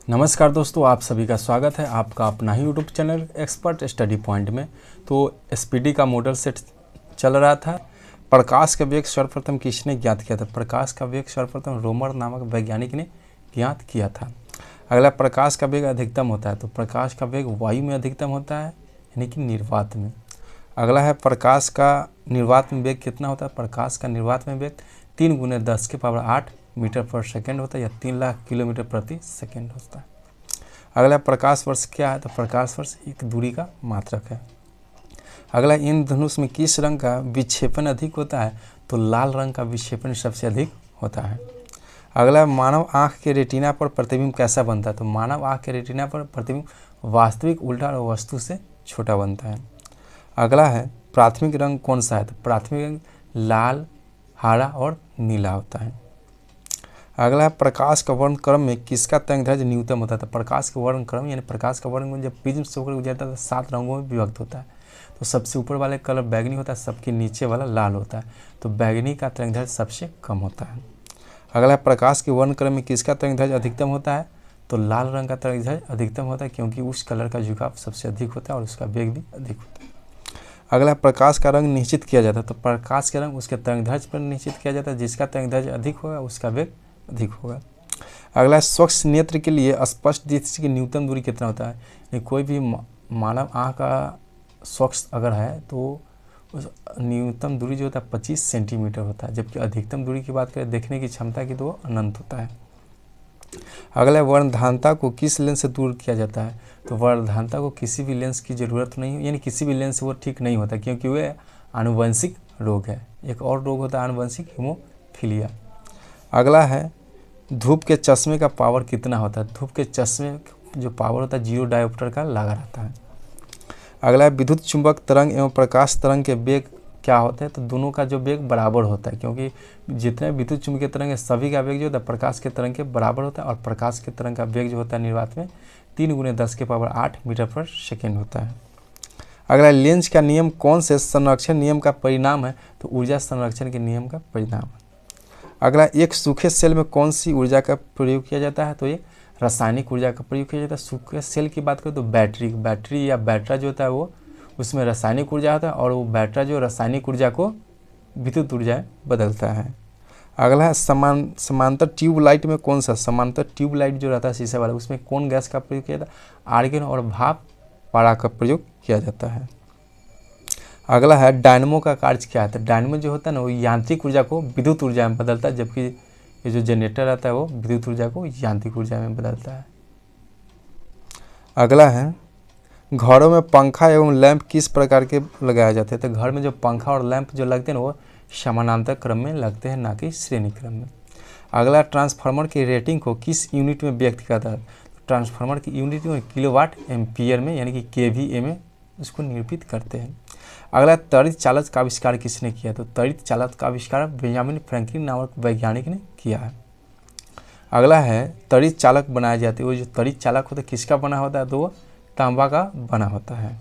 नमस्कार दोस्तों, आप सभी का स्वागत है आपका अपना ही YouTube channel expert study point में। तो एसपीडी का मॉडल सेट चल रहा था। प्रकाश का वेग सर्वप्रथम किसने ज्ञात किया था? प्रकाश का वेग सर्वप्रथम रोमर नामक वैज्ञानिक ने ज्ञात किया था। अगला, प्रकाश का वेग अधिकतम होता है तो प्रकाश का वेग वायु में अधिकतम होता है, यानी कि निर्वात में। अगला है, प्रकाश का निर्वात में वेग कितना होता है? प्रकाश का निर्वात में वेग 3 × 10⁸ मीटर पर सेकेंड होता है या 3 लाख किलोमीटर प्रति सेकेंड होता है। अगला, प्रकाश वर्ष क्या है? तो प्रकाश वर्ष एक दूरी का मात्रक है। अगला, इंद्रधनुष में किस रंग का विक्षेपण अधिक होता है? तो लाल रंग का विक्षेपण सबसे अधिक होता है। अगला, मानव आँख के रेटिना पर प्रतिबिंब कैसा बनता है? तो मानव आँख के रेटिना पर प्रतिबिंब वास्तविक, उल्टा और वस्तु से छोटा बनता है। अगला है, प्राथमिक रंग कौन सा है? तो प्राथमिक रंग लाल, हरा और नीला होता है। अगला है, प्रकाश का वर्णक्रम में किसका तरंगदैर्घ्य न्यूनतम होता है? तो प्रकाश का वर्णक्रम यानी प्रकाश का वर्णक्रम जब प्रिज्म से होकर गुजरता है तो 7 रंगों में विभक्त होता है। तो सबसे ऊपर वाले कलर बैगनी होता है, सबके नीचे वाला लाल होता है। तो बैगनी का तरंगदैर्घ्य सबसे कम होता है। अगला, प्रकाश के वर्णक्रम में किसका तरंगदैर्घ्य अधिकतम होता है? तो लाल रंग का तरंगदैर्घ्य अधिकतम होता है, क्योंकि उस कलर का झुकाव सबसे अधिक होता है और उसका वेग भी अधिक होता है। अगला, प्रकाश का रंग निश्चित किया जाता है तो प्रकाश का रंग उसके तरंगदैर्घ्य पर निश्चित किया जाता है। जिसका तरंगदैर्घ्य अधिक होगा उसका वेग अधिक होगा। अगला, स्वच्छ नेत्र के लिए स्पष्ट दृष्टि की न्यूनतम दूरी कितना होता है? कोई भी मानव आँख का स्वच्छ अगर है तो उस न्यूनतम दूरी जो होता है 25 सेंटीमीटर होता है, जबकि अधिकतम दूरी की बात करें देखने की क्षमता की तो वो अनंत होता है। अगला, वर्णधानता को किस लेंस से दूर किया जाता है? तो वर्णधानता को किसी भी लेंस की ज़रूरत नहीं है, यानी किसी भी लेंस से वो ठीक नहीं होता, क्योंकि वह आनुवंशिक रोग है। एक और रोग होता है आनुवंशिक हीमोफीलिया। अगला है, धूप के चश्मे का पावर कितना होता है? धूप के चश्मे जो पावर होता है 0 डायोप्टर का लगा रहता है। अगला है, विद्युत चुंबक तरंग एवं प्रकाश तरंग के वेग क्या होते हैं? तो दोनों का जो वेग बराबर होता है, क्योंकि जितने विद्युत चुंबकीय तरंग है सभी का वेग जो होता है प्रकाश के तरंग के बराबर होता है। और प्रकाश के तरंग का वेग जो होता है निर्वात में 3 × 10⁸ मीटर पर सेकेंड होता है। अगला, लेंस का नियम कौन से संरक्षण नियम का परिणाम है? तो ऊर्जा संरक्षण के नियम का परिणाम है। अगला, एक सूखे सेल में कौन सी ऊर्जा का प्रयोग किया जाता है? तो ये रासायनिक ऊर्जा का प्रयोग किया जाता है। सूखे सेल की बात करें तो बैटरी या बैटरा जो होता है वो उसमें रासायनिक ऊर्जा होता है, और वो बैटरा जो रासायनिक ऊर्जा को विद्युत ऊर्जा बदलता है। अगला है, समांतर ट्यूबलाइट में कौन सा? समांतर ट्यूबलाइट जो रहता है शीशे वाला, उसमें कौन गैस का प्रयोग किया जाता है? आर्गन और भाप पारा का प्रयोग किया जाता है। अगला है, डायनमो का कार्य क्या है? तो डायनमो जो होता है ना वो यांत्रिक ऊर्जा को विद्युत ऊर्जा में बदलता है, जबकि ये जो जनरेटर रहता है वो विद्युत ऊर्जा को यांत्रिक ऊर्जा में बदलता है। अगला है, घरों में पंखा एवं लैंप किस प्रकार के लगाए जाते हैं? तो घर में जो पंखा और लैंप जो लगते हैं ना वो समानांतर क्रम में लगते हैं, ना कि श्रेणी क्रम में। अगला, ट्रांसफार्मर की रेटिंग को किस यूनिट में व्यक्त करता है? ट्रांसफार्मर की यूनिट में किलोवाट एम्पियर में, यानी कि केवीए में उसको निरूपित करते हैं। अगला, त्वरित चालक का आविष्कार किसने किया? तो त्वरित चालक का आविष्कार बेंजामिन फ्रैंकलिन नामक वैज्ञानिक ने किया है। अगला है, त्वरित चालक बनाए जाते हैं, वो जो त्वरित चालक होता है किसका बना होता है? तो वो तांबा का बना होता है।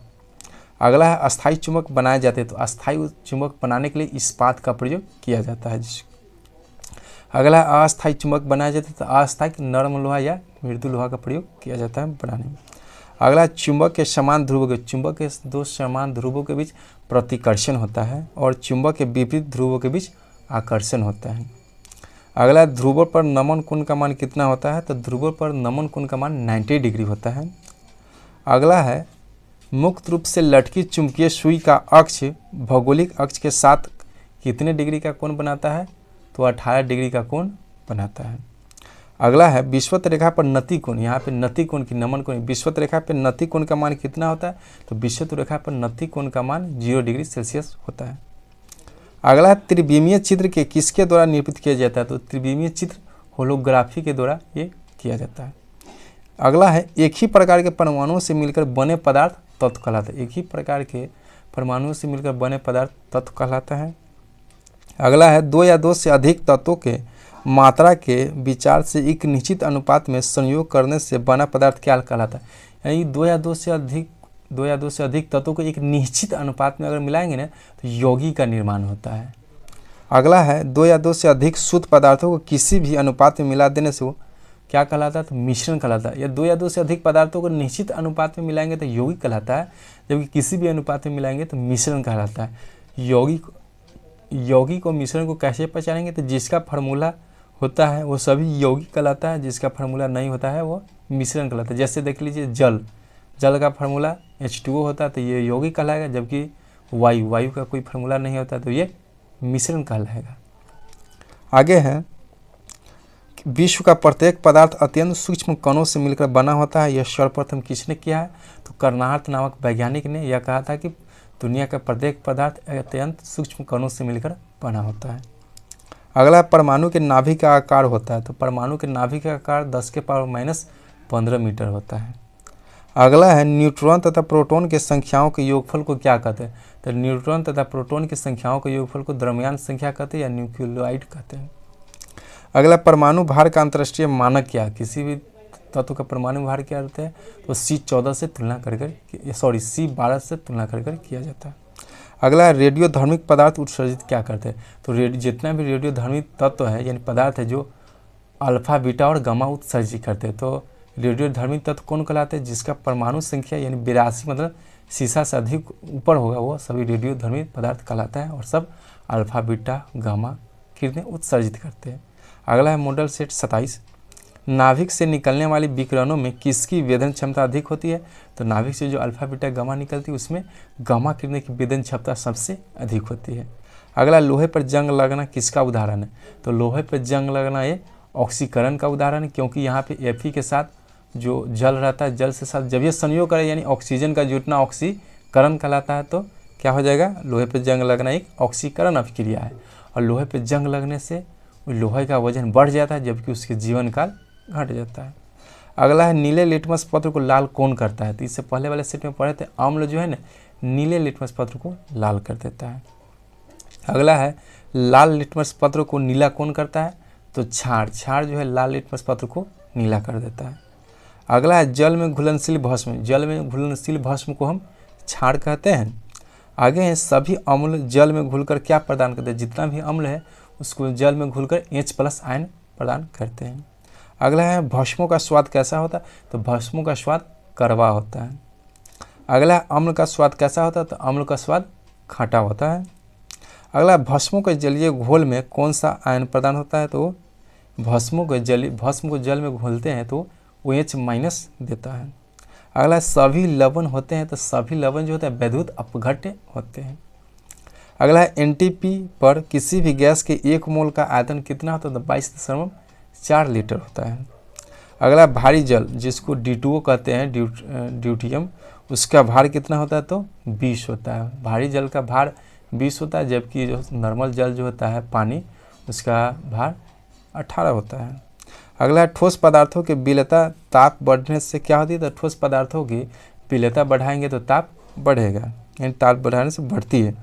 अगला है, अस्थायी चुंबक बनाए जाते हैं, तो अस्थायी चुंबक बनाने के लिए इस्पात का प्रयोग किया जाता है। अगला, अस्थायी चुंबक बनाए जाते हैं, तो अस्थायी नरम लोहा या मृदु लोहा का प्रयोग किया जाता है बनाने में। अगला, चुंबक के समान दो समान ध्रुवों के बीच प्रतिकर्षण होता है और चुंबक के विपरीत ध्रुवों के बीच आकर्षण होता है। अगला, ध्रुवों पर नमन कोण का मान कितना होता है? तो ध्रुवों पर नमन कोण का मान 90 डिग्री होता है। अगला है, मुक्त रूप से लटकी चुंबकीय सुई का अक्ष भौगोलिक अक्ष के साथ कितने डिग्री का कोण बनाता है? तो 18 डिग्री का कोण बनाता है। अगला है, विषुवत रेखा पर नति कोण, यहाँ पे नति कोण की नमन कोण, विषुवत रेखा पर नति कोण का मान कितना होता है? तो विषुवत रेखा पर नति कोण का मान 0 डिग्री सेल्सियस होता है। अगला है, त्रिविमीय चित्र के किसके द्वारा निरूपित किया जाता है? तो त्रिविमीय चित्र होलोग्राफी के द्वारा ये किया जाता है। अगला है, एक ही प्रकार के परमाणुओं से मिलकर बने पदार्थ तत्व कहलाता है। एक ही प्रकार के परमाणुओं से मिलकर बने पदार्थ तत्व कहलाता है। अगला है, 2 या 2 से अधिक तत्वों के मात्रा के विचार से एक निश्चित अनुपात में संयोग करने से बना पदार्थ क्या कहलाता है? यानी 2 या 2 से अधिक तत्वों को एक निश्चित अनुपात में अगर मिलाएंगे ना तो यौगिक का निर्माण होता है। अगला है, 2 या 2 से अधिक शुद्ध पदार्थों को किसी भी अनुपात में मिला देने से वो क्या कहलाता है, तो मिश्रण कहलाता है। या दो से अधिक पदार्थों को निश्चित अनुपात में मिलाएंगे तो यौगिक कहलाता है, जबकि किसी भी अनुपात में मिलाएंगे तो मिश्रण कहलाता है। यौगिक और मिश्रण को कैसे पहचानेंगे, तो जिसका फार्मूला होता है वो सभी यौगिक कहलाता है, जिसका फार्मूला नहीं होता है वो मिश्रण कहलाता है। जैसे देख लीजिए जल का फार्मूला H2O होता है तो ये यौगिक कहलाएगा, जबकि वायु का कोई फार्मूला नहीं होता तो ये मिश्रण कहलाएगा। आगे है, विश्व का प्रत्येक पदार्थ अत्यंत सूक्ष्म कणों से मिलकर बना होता है। यह सर्वप्रथम किसने किया है, तो कर्नाहट नामक वैज्ञानिक ने यह कहा था कि दुनिया का प्रत्येक पदार्थ अत्यंत सूक्ष्म कणों से मिलकर बना होता है। अगला, परमाणु के नाभिक का आकार होता है, तो परमाणु के नाभिक का आकार 10⁻⁻15 मीटर होता है। अगला है, न्यूट्रॉन तथा प्रोटॉन के संख्याओं के योगफल को क्या कहते हैं, तो न्यूट्रॉन तथा प्रोटॉन की संख्याओं के योगफल को द्रव्यमान संख्या कहते हैं या न्यूक्लियोटाइड कहते हैं। अगला, परमाणु भार का अंतर्राष्ट्रीय मानक क्या, किसी भी तत्व का परमाणु भार क्या रहता है, तो C12 से तुलना C12 से तुलना कर किया जाता है। अगला, रेडियोधर्मिक पदार्थ उत्सर्जित क्या करते हैं, तो जितना भी रेडियोधर्मिक तत्व है यानी पदार्थ है जो अल्फा बीटा और गामा उत्सर्जित करते हैं, तो रेडियोधर्मिक तत्व कौन कहलाते हैं, जिसका परमाणु संख्या यानी 82 मतलब सीसा से अधिक ऊपर होगा वो सभी रेडियोधर्मिक पदार्थ कहलाता है और सब अल्फा बीटा गामा किरणें उत्सर्जित करते हैं। अगला है मॉडल सेट 27, नाभिक से निकलने वाली विकिरणों में किसकी वेदन क्षमता अधिक होती है, तो नाभिक से जो अल्फा बीटा गामा निकलती है उसमें गामा किरणें की वेदन क्षमता सबसे अधिक होती है। अगला, लोहे पर जंग लगना किसका उदाहरण है, तो लोहे पर जंग लगना ये ऑक्सीकरण का उदाहरण है, क्योंकि यहाँ पे Fe के साथ जो जल रहता है, जल से साथ जब ये संयोग करे यानी ऑक्सीजन का जुटना ऑक्सीकरण कहलाता है, तो क्या हो जाएगा, लोहे पर जंग लगना एक ऑक्सीकरण अभिक्रिया है और लोहे पर जंग लगने से लोहे का वजन बढ़ जाता है जबकि उसके जीवन काल घट जाता है। अगला है, नीले लिटमस पत्र को लाल कौन करता है, तो इससे पहले वाले सेट में पढ़े थे, अम्ल जो है ना नीले लिटमस पत्र को लाल कर देता है। अगला है, लाल लिटमस पत्र को नीला कौन करता है, तो क्षार जो है लाल लिटमस पत्र को नीला कर देता है। अगला है, जल में घुलनशील भस्म को हम क्षार कहते हैं। आगे है, सभी अम्ल जल में घुलकर क्या प्रदान करते हैं, जितना भी अम्ल है उसको जल में घुलकर H+ आयन प्रदान करते हैं। अगला है, भस्मों का स्वाद कैसा होता है, तो भस्मों का स्वाद कड़वा होता है। अगला है, अम्ल का स्वाद कैसा होता है, तो अम्ल का स्वाद खट्टा होता है। अगला, भस्मों के जलीय घोल में कौन सा आयन प्रदान होता है, तो भस्म को जल में घोलते हैं तो OH- देता है। अगला, सभी लवण होते हैं, तो सभी लवण जो होते हैं वैद्युत अपघट्य होते हैं। अगला है, NTP पर किसी भी गैस के 1 मोल का आयतन कितना होता है, तो 22.4 लीटर होता है। अगला, भारी जल जिसको D2O कहते हैं, ड्यूटियम, उसका भार कितना होता है, तो 20 होता है। भारी जल का भार 20 होता है, जबकि जो नॉर्मल जल जो होता है पानी उसका भार 18 होता है। अगला है, ठोस पदार्थों की विलेयता ताप बढ़ने से क्या होती है, तो ठोस पदार्थों की विलेयता बढ़ाएंगे तो ताप बढ़ेगा, यानी ताप बढ़ाने से बढ़ती है।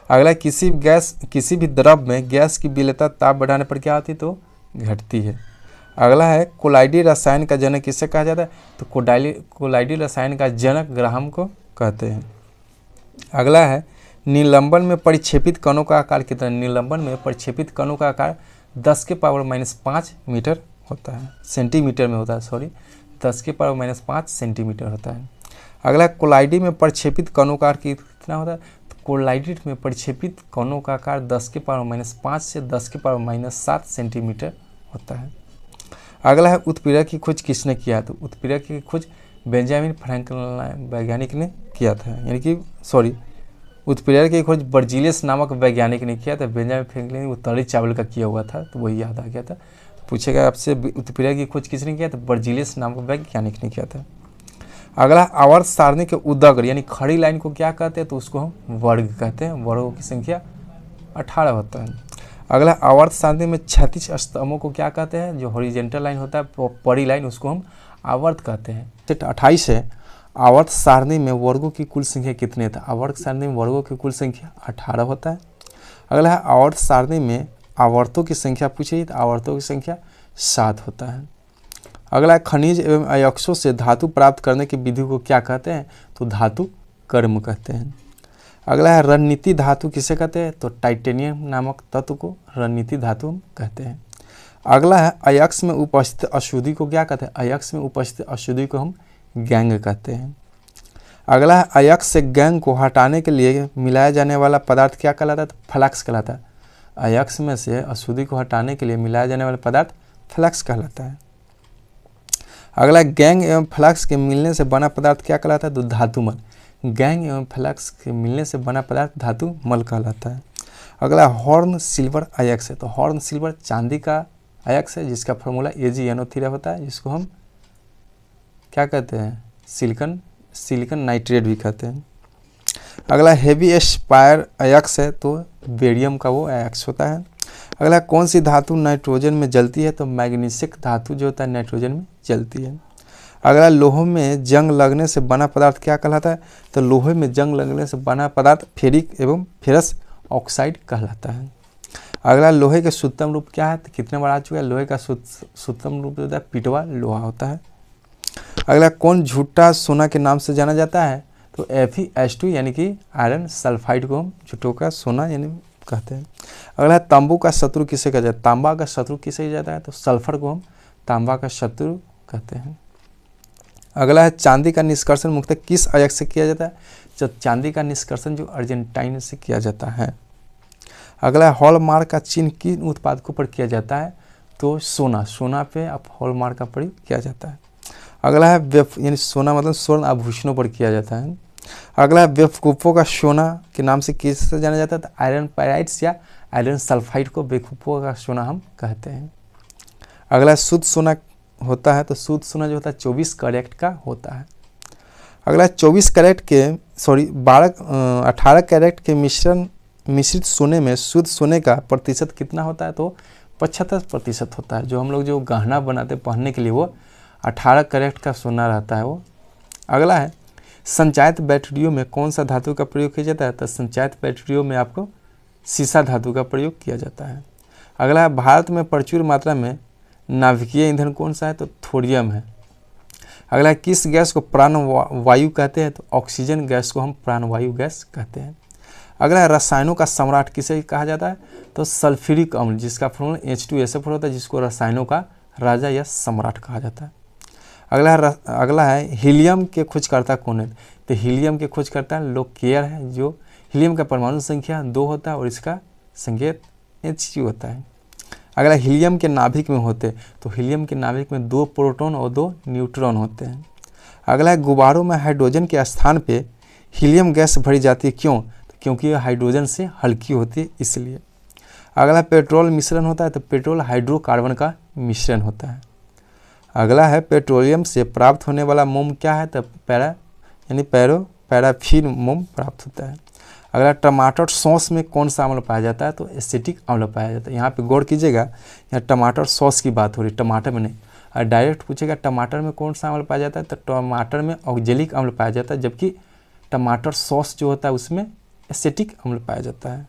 अगला, किसी भी द्रव में गैस की विलेयता ताप बढ़ाने पर क्या होती है, तो घटती है। अगला है, कोलाइडी रसायन का जनक किसे कहा जाता है, तो कोलाइडी रसायन का जनक ग्राहम को कहते हैं। अगला है, निलंबन में परिक्षेपित कणों का आकार कितना, निलंबन में परिक्षेपित कणों का आकार 10⁻⁵ मीटर होता है, सेंटीमीटर में होता है, 10⁻⁵ सेंटीमीटर होता है। अगला, कोलाइडी में परिक्षेपित कणों का आकार कितना होता है, तो कोलाइडी में परिक्षेपित कणों का आकार 10⁻⁵ से 10⁻⁷ सेंटीमीटर होता है। अगला है, उत्प्रेरक की खोज किसने किया, तो उत्प्रेरक की खोज बेंजामिन फ्रैंकलिन वैज्ञानिक ने किया था, यानी कि उत्प्रेरक की खोज बर्जीलियस नामक वैज्ञानिक ने किया था। बेंजामिन फ्रैंकलिन वो तली चावल का किया हुआ था तो वही याद आ गया था। तो पूछेगा आपसे उत्प्रेरक की खोज किसने किया, तो बर्जीलियस नामक वैज्ञानिक ने किया था। अगला, आवर्त सारणी के उदग्र यानी खड़ी लाइन को क्या कहते हैं, तो उसको हम वर्ग कहते हैं, वर्गों की संख्या 18 होता है। अगला, आवर्त सारणी में क्षैतिज स्तंभों को क्या कहते हैं, जो हॉरिजॉन्टल लाइन होता है परी लाइन उसको हम आवर्त कहते हैं। सेट 28 है, आवर्त सारणी में वर्गों की कुल संख्या कितने था, आवर्त सारणी में वर्गों की कुल संख्या 18 होता है। अगला है, आवर्त सारणी में आवर्तों की संख्या पूछी तो आवर्तों की संख्या 7 होता है। अगला, खनिज एवं अयस्कों से धातु प्राप्त करने की विधि को क्या कहते हैं, तो धातु कर्म कहते हैं। अगला है, रणनीति धातु किसे कहते हैं, तो टाइटेनियम नामक तत्व को रणनीति धातु कहते हैं। अगला है अयस्क में उपस्थित अशुद्धि को क्या कहते हैं? अयस्क में उपस्थित अशुद्धि को हम गैंग कहते हैं। अगला है अयस्क से गैंग को हटाने के लिए मिलाया जाने वाला पदार्थ क्या कहलाता है? तो फ्लक्स कहलाता है। अयस्क में से अशुद्धि को हटाने के लिए मिलाया जाने वाला पदार्थ फ्लक्स कहलाता है। अगला गैंग एवं फ्लक्स के मिलने से बना पदार्थ क्या कहलाता है? तो धातुमल। गैंग एवं फ्लक्स के मिलने से बना पदार्थ धातुमल कहलाता है। अगला हॉर्न सिल्वर अयस्क है। तो हॉर्न सिल्वर चांदी का अयस्क है जिसका फॉर्मूला AgNO3 होता है, जिसको हम क्या कहते हैं? सिलिकॉन नाइट्रेट भी कहते हैं। अगला हेवी एस्पायर अयस्क है, तो बेरियम का वो अयस्क होता है। अगला कौन सी धातु नाइट्रोजन में जलती है? तो मैग्नीशियम धातु जो होता है नाइट्रोजन में जलती है। अगला लोहे में जंग लगने से बना पदार्थ क्या कहलाता है? तो लोहे में जंग लगने से बना पदार्थ फेरिक एवं फेरस ऑक्साइड कहलाता है। अगला लोहे के शुद्धतम रूप क्या है? तो कितने बार आ चुका है? लोहे का शुद्धतम रूप होता है पिटवा लोहा होता है। अगला कौन झूठा सोना के नाम से जाना जाता है? तो Fe2 यानी कि आयरन सल्फाइड को हम झूठों का सोना यानी कहते हैं। अगला है तांबू का शत्रु किसे कहा जाता है? तांबा का शत्रु किसे कहा जाता है? तो सल्फर को हम तांबा का शत्रु कहते हैं। अगला है चांदी का निष्कर्षण मुख्यतः किस अयस्क से किया जाता है? जब चांदी का निष्कर्षण जो अर्जेंटाइन से किया जाता है। अगला हॉलमार्क का चिन्ह किन उत्पादकों पर किया जाता है? तो सोना पे अब हॉलमार्क का प्रयोग किया जाता है। अगला है यानी सोना मतलब स्वर्ण आभूषणों पर किया जाता है। अगला है बेवकूफ़ों का सोना के नाम से किससे जाना जाता है? तो आयरन पायराइड्स या आयरन सल्फाइड को बेवकूफ़ों का सोना हम कहते हैं। अगला शुद्ध सोना होता है, तो शुद्ध सोना जो होता है 24 कैरेट का होता है। अगला 24 कैरेट के 18 कैरेट के मिश्रित सोने में शुद्ध सोने का प्रतिशत कितना होता है? तो 75% होता है। जो हम लोग जो गहना बनाते पहनने के लिए वो 18 कैरेट का सोना रहता है वो। अगला है संचायित बैटरियों में कौन सा धातु का प्रयोग किया जाता है? तो संचायित बैटरियों में आपको सीसा धातु का प्रयोग किया जाता है। अगला है भारत में प्रचुर मात्रा में नाभिकीय ईंधन कौन सा है? तो थोरियम है। अगला है किस गैस को प्राणवायु कहते हैं? तो ऑक्सीजन गैस को हम प्राणवायु गैस कहते हैं। अगला है रसायनों का सम्राट किसे कहा जाता है? तो सल्फ्यूरिक अम्ल, जिसका फॉर्मूला H2SO4 होता है, जिसको रसायनों का राजा या सम्राट कहा जाता है। अगला है हीलियम के खोजकर्ता कौन है? तो हीलियम के खोजकर्ता लोकेयर है। जो हीलियम का परमाणु संख्या 2 होता है और इसका संकेत He होता है। अगला हीलियम के नाभिक में होते, तो हीलियम के नाभिक में 2 प्रोटॉन और 2 न्यूट्रॉन होते हैं। अगला है गुब्बारों में हाइड्रोजन के स्थान पे हीलियम गैस भरी जाती है, क्यों? तो क्योंकि यह हाइड्रोजन से हल्की होती है इसलिए। अगला पेट्रोल मिश्रण होता है, तो पेट्रोल हाइड्रोकार्बन का मिश्रण होता है। अगला है पेट्रोलियम से प्राप्त होने वाला मोम क्या है? तो पैराफिन मोम प्राप्त होता है। अगला टमाटर सॉस में कौन सा अम्ल पाया जाता है? तो एसिटिक अम्ल पाया जाता है। यहाँ पे गौर कीजिएगा, यहाँ टमाटर सॉस की बात हो रही, टमाटर में नहीं। और डायरेक्ट पूछेगा टमाटर में कौन सा अम्ल पाया जाता है? तो टमाटर में ऑक्जेलिक अम्ल पाया जाता है, जबकि टमाटर सॉस जो होता है उसमें एसिटिक अम्ल पाया जाता है।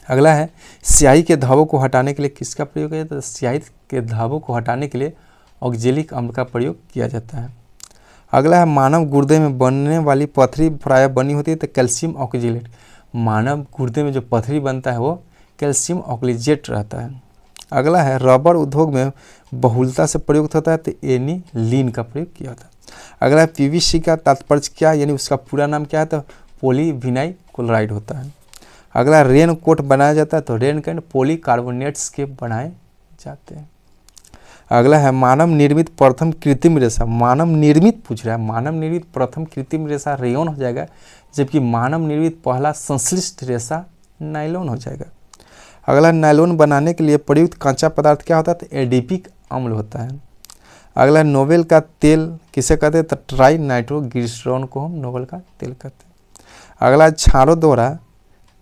अगला है स्याही के धब्बों को हटाने के लिए किसका प्रयोग किया जाता है? तो स्याही के धब्बों को हटाने के लिए ऑक्जेलिक अम्ल का प्रयोग किया जाता है। अगला है मानव गुर्दे में बनने वाली पथरी प्रायः बनी होती है, तो कैल्शियम ऑक्जेलेट। मानव गुर्दे में जो पथरी बनता है वो कैल्शियम ऑक्जेलेट रहता है। अगला है रबर उद्योग में बहुलता से प्रयुक्त होता है, तो एनिलीन का प्रयोग किया जाता है। अगला है PVC का तात्पर्य क्या यानी उसका पूरा नाम क्या है? तो पॉलीविनाइल क्लोराइड होता है। अगला रेन कोट बनाया जाता है, तो रेन कोट पॉलीकार्बोनेट्स के बनाए जाते हैं। अगला है मानव निर्मित प्रथम कृत्रिम रेशा। मानव निर्मित पूछ रहा है, मानव निर्मित प्रथम कृत्रिम रेशा रेयन हो जाएगा, जबकि मानव निर्मित पहला संश्लिष्ट रेशा नायलॉन हो जाएगा। अगला नायलॉन बनाने के लिए प्रयुक्त कच्चा पदार्थ क्या होता है? तो एडिपिक अम्ल होता है। अगला नोबेल का तेल किसे कहते हैं? तो ट्राई नाइट्रोग्लिसरॉल को हम नोबेल का तेल कहते हैं। अगला क्षारों द्वारा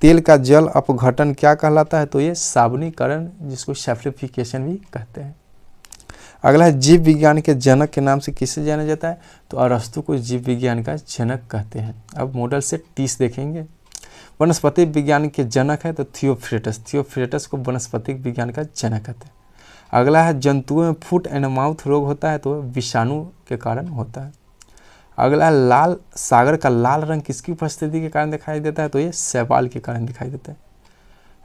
तेल का जल अपघटन क्या कहलाता है? तो ये साबुनीकरण, जिसको सैफ्रिफिकेशन भी कहते हैं। अगला है जीव विज्ञान के जनक के नाम से किसे जाना जाता है? तो अरस्तु को जीव विज्ञान का जनक कहते हैं। अब मॉडल सेट 30 देखेंगे। वनस्पति विज्ञान के जनक है तो थियोफ्रेटस को वनस्पति विज्ञान का जनक कहते हैं। अगला है जंतुओं में फुट एंड माउथ रोग होता है, तो विषाणु के कारण होता है। अगला लाल सागर का लाल रंग किसकी उपस्थिति के कारण दिखाई देता है? तो ये शैवाल के कारण दिखाई देता है।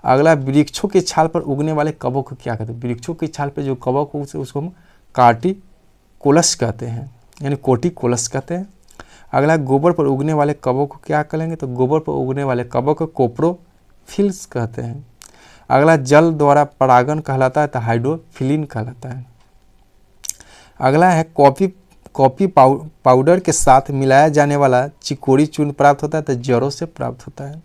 अगला वृक्षों की छाल पर उगने वाले कवक को क्या कहते हैं? वृक्षों की छाल पर जो कवक हो उसको हम कार्टिकोलस कहते हैं, यानी कोटिकोलस कहते हैं। अगला गोबर पर उगने वाले कवक को क्या कहेंगे? तो गोबर पर उगने वाले कवक को कोप्रोफिल्स कहते हैं। अगला जल द्वारा परागण कहलाता है तो हाइड्रोफिलिन कहलाता है। अगला है कॉफी पाउडर के साथ मिलाया जाने वाला चिकोरी चूर्ण प्राप्त होता है तो जड़ों से प्राप्त होता है।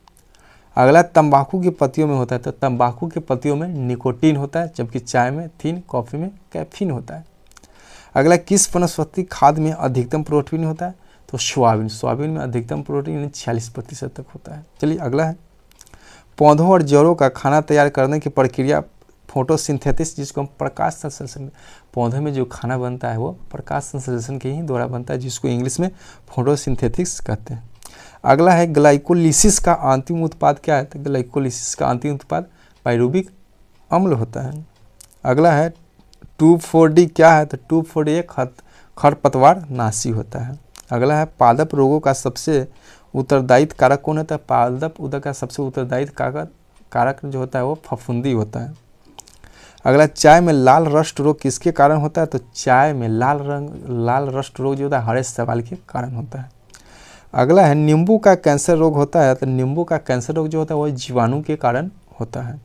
अगला तंबाकू की पत्तियों में होता है तो तंबाकू की पत्तियों में निकोटीन होता है, जबकि चाय में थीन, कॉफ़ी में कैफीन होता है। अगला किस वनस्पति खाद्य में अधिकतम प्रोटीन होता है? तो सोयाबीन में अधिकतम प्रोटीन 46% तक होता है। चलिए अगला है पौधों और जड़ों का खाना तैयार करने की प्रक्रिया फोटोसिंथेसिस, जिसको हम प्रकाश संश्लेषण, पौधे में जो खाना बनता है वो प्रकाश संश्लेषण के ही द्वारा बनता है, जिसको इंग्लिश में फोटोसिंथेसिस कहते हैं। अगला है ग्लाइकोलिसिस का अंतिम उत्पाद क्या है? तो ग्लाइकोलिसिस का अंतिम उत्पाद पाइरुविक अम्ल होता है। अगला है 2,4-D क्या है? तो 2,4-D एक खरपतवार नाशी होता है। अगला है पादप रोगों का सबसे उत्तरदायित्व कारक कौन होता है? पादप उदक का सबसे उत्तरदायित्व कारक जो होता है वो फफूंदी होता है। अगला चाय में लाल रस्ट रोग किसके कारण होता है? तो चाय में लाल रस्ट रोग जो होता है हरे शैवाल के कारण होता है। अगला है नींबू का कैंसर रोग होता है तो नींबू का कैंसर रोग जो होता है वो जीवाणु के कारण होता है।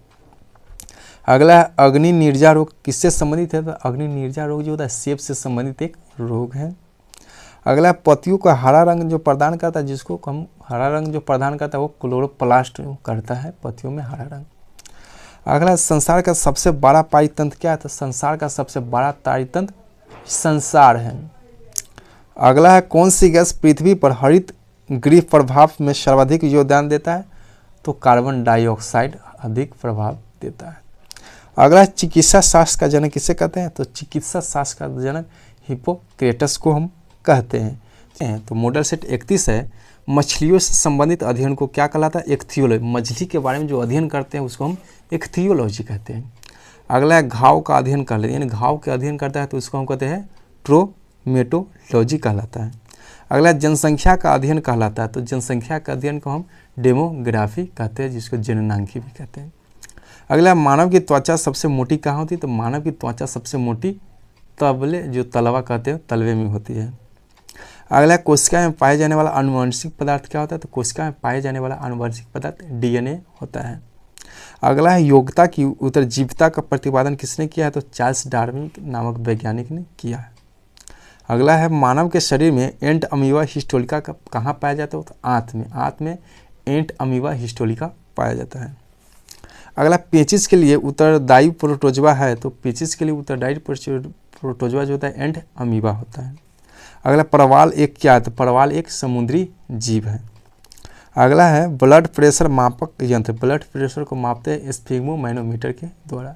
अगला है अग्नि निर्जा रोग किससे संबंधित है? तो अग्नि निर्जा रोग जो होता है सेब से संबंधित एक रोग है। अगला पत्तियों का हरा रंग जो प्रदान करता है, जिसको हम हरा रंग जो प्रदान करता है वो क्लोरोप्लास्ट करता है पत्तियों में हरा रंग। अगला संसार का सबसे बड़ा पारितंत्र क्या है? तो संसार का सबसे बड़ा पारितंत्र संसार है। अगला है कौन सी गैस पृथ्वी पर हरित गृह प्रभाव में सर्वाधिक योगदान देता है? तो कार्बन डाइऑक्साइड अधिक प्रभाव देता है। अगला चिकित्सा शास्त्र का जनक किसे कहते हैं? तो चिकित्सा शास्त्र का जनक हिप्पोक्रेटस को हम कहते हैं। तो मॉडल सेट 31 है मछलियों से संबंधित अध्ययन को क्या कहलाता है? इक्थियोलॉजी। मछली के बारे में जो अध्ययन करते हैं उसको हम इक्थियोलॉजी कहते हैं। अगला है घाव का अध्ययन कर लेते हैं, यानी घाव के अध्ययन करता है तो उसको हम कहते हैं ट्रोमेटोलॉजी कहलाता है। अगला जनसंख्या का अध्ययन कहलाता है तो जनसंख्या का अध्ययन को हम डेमोग्राफी कहते हैं, जिसको जननांकी भी कहते हैं। अगला मानव की त्वचा सबसे मोटी कहाँ होती है? तो मानव की त्वचा सबसे मोटी तबले जो तलवा कहते हैं तलवे में होती है। अगला कोशिका में पाए जाने वाला आनुवंशिक पदार्थ क्या होता है? तो कोशिका में पाए जाने वाला आनुवंशिक पदार्थ डीएनए होता है। अगला है योग्यता की उत्तरजीविता का प्रतिपादन किसने किया है? तो चार्ल्स डार्विन नामक वैज्ञानिक ने किया है। अगला है मानव के शरीर में एंट अमीबा हिस्टोलिका का कहाँ पाया जाता है? तो आंत में एंट अमीबा हिस्टोलिका पाया जाता है। अगला पेचिस के लिए उत्तरदायी प्रोटोजवा है तो पेचिस के लिए उत्तरदायी प्रोटोजवा जो होता है एंट अमीबा होता है। अगला परवाल एक क्या है? तो परवाल एक समुद्री जीव है। अगला है ब्लड प्रेशर मापक यंत्र। ब्लड प्रेशर को मापते हैं स्फिग्मोमैनोमीटर के द्वारा,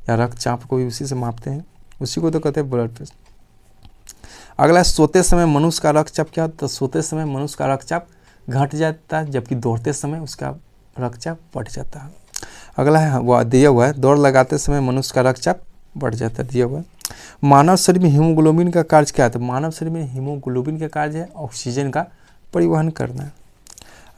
या रक्तचाप को भी उसी से मापते हैं, उसी को तो कहते हैं ब्लड प्रेशर। अगला सोते समय मनुष्य का रक्तचाप क्या? तो सोते समय मनुष्य का रक्तचाप घट जाता है, जबकि दौड़ते समय उसका रक्तचाप बढ़ जाता है। अगला है वह दिया हुआ है दौड़ लगाते समय मनुष्य का रक्तचाप बढ़ जाता है, दिया हुआ है। मानव शरीर में हीमोग्लोबिन का कार्य क्या है? तो मानव शरीर में हीमोग्लोबिन का कार्य है ऑक्सीजन का परिवहन करना।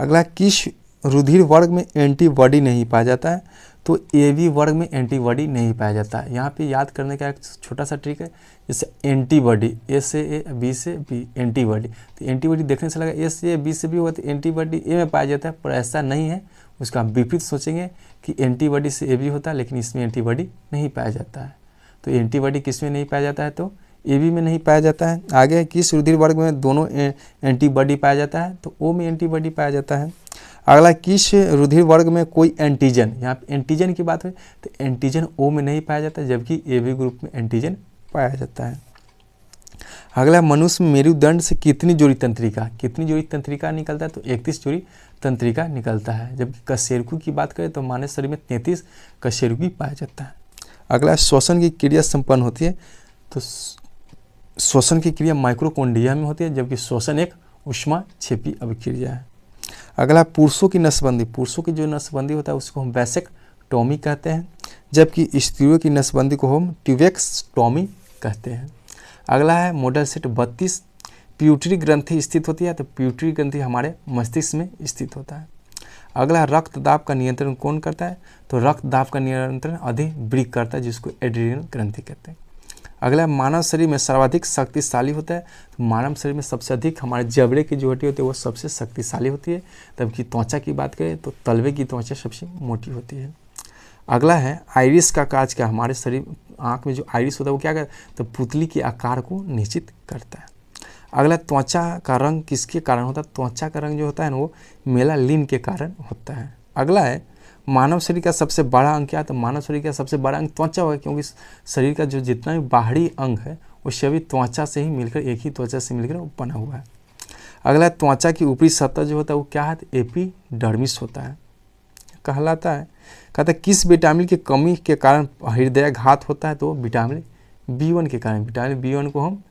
अगला किस रुधिर वर्ग में एंटीबॉडी नहीं पाया जाता है? तो एबी वर्ग में एंटीबॉडी नहीं पाया जाता है। यहाँ पे याद करने का एक छोटा सा ट्रिक है, जैसे एंटीबॉडी ए से ए, बी से बी, एंटीबॉडी। तो एंटीबॉडी देखने से लगा ए से ए, बी से बी हुआ तो एंटीबॉडी ए में पाया जाता है, पर ऐसा नहीं है। उसका विपरीत सोचेंगे कि एंटीबॉडी से ए बी होता है, लेकिन इसमें एंटीबॉडी नहीं पाया जाता है। तो एंटीबॉडी किस में नहीं पाया जाता है? तो ए बी में नहीं पाया जाता है। आगे किस रुधिर वर्ग में दोनों एंटीबॉडी पाया जाता है? तो ओ में एंटीबॉडी पाया जाता है। अगला किस रुधिर वर्ग में कोई एंटीजन, यहाँ पे एंटीजन की बात है तो एंटीजन ओ में नहीं पाया जाता, जबकि ए बी ग्रुप में एंटीजन पाया जाता है। अगला मनुष्य में मेरुदंड से कितनी जोड़ी तंत्रिका निकलता है? तो 31 जोड़ी तंत्रिका निकलता है, जबकि कशेरुकी की बात करें तो मानव शरीर में 33 कशेरुकी पाया जाता है। अगला श्वसन की क्रिया संपन्न होती है तो श्वसन की क्रिया माइक्रोकोन्ड्रिया में होती है, जबकि श्वसन एक ऊष्माक्षेपी अभिक्रिया है। अगला पुरुषों की नसबंदी जो नसबंदी होता है उसको हम वैसेक्टोमी कहते हैं, जबकि स्त्रियों की नसबंदी को हम ट्यूबेक्टोमी कहते हैं। अगला है मॉडल सेट 32 प्यूटरी ग्रंथि स्थित होती है, तो प्यूटरी ग्रंथि हमारे मस्तिष्क में स्थित होता है। अगला रक्त दाब का नियंत्रण कौन करता है? तो रक्त दाब का नियंत्रण अधिवृक्क करता है, जिसको एड्रिनल ग्रंथि कहते हैं। अगला मानव शरीर में सर्वाधिक शक्तिशाली होता है। तो मानव शरीर में सबसे अधिक हमारे जबड़े की जो हड्डी होती है वो सबसे शक्तिशाली होती है। तबकि त्वचा की बात करें तो तलवे की त्वचा सबसे मोटी होती है। अगला है आइरिस का कार्य क्या? हमारे शरीर आँख में जो आइरिस होता है वो क्या करता है? तो पुतली के आकार को निश्चित करता है। अगला त्वचा का रंग किसके कारण होता है? त्वचा का रंग जो होता है ना वो मेलानिन के कारण होता है। अगला है मानव शरीर का सबसे बड़ा अंग क्या है? तो मानव शरीर का सबसे बड़ा अंग त्वचा होगा, क्योंकि शरीर का जो जितना भी बाहरी अंग है वो सभी त्वचा से ही मिलकर, एक ही त्वचा से मिलकर वो बना हुआ है। अगला त्वचा की ऊपरी सतह जो होता है वो क्या है? एपिडर्मिस होता है, कहलाता है। कहता है किस विटामिन की कमी के कारण हृदयाघात होता है? तो विटामिन B1 के कारण। विटामिन B1 को हम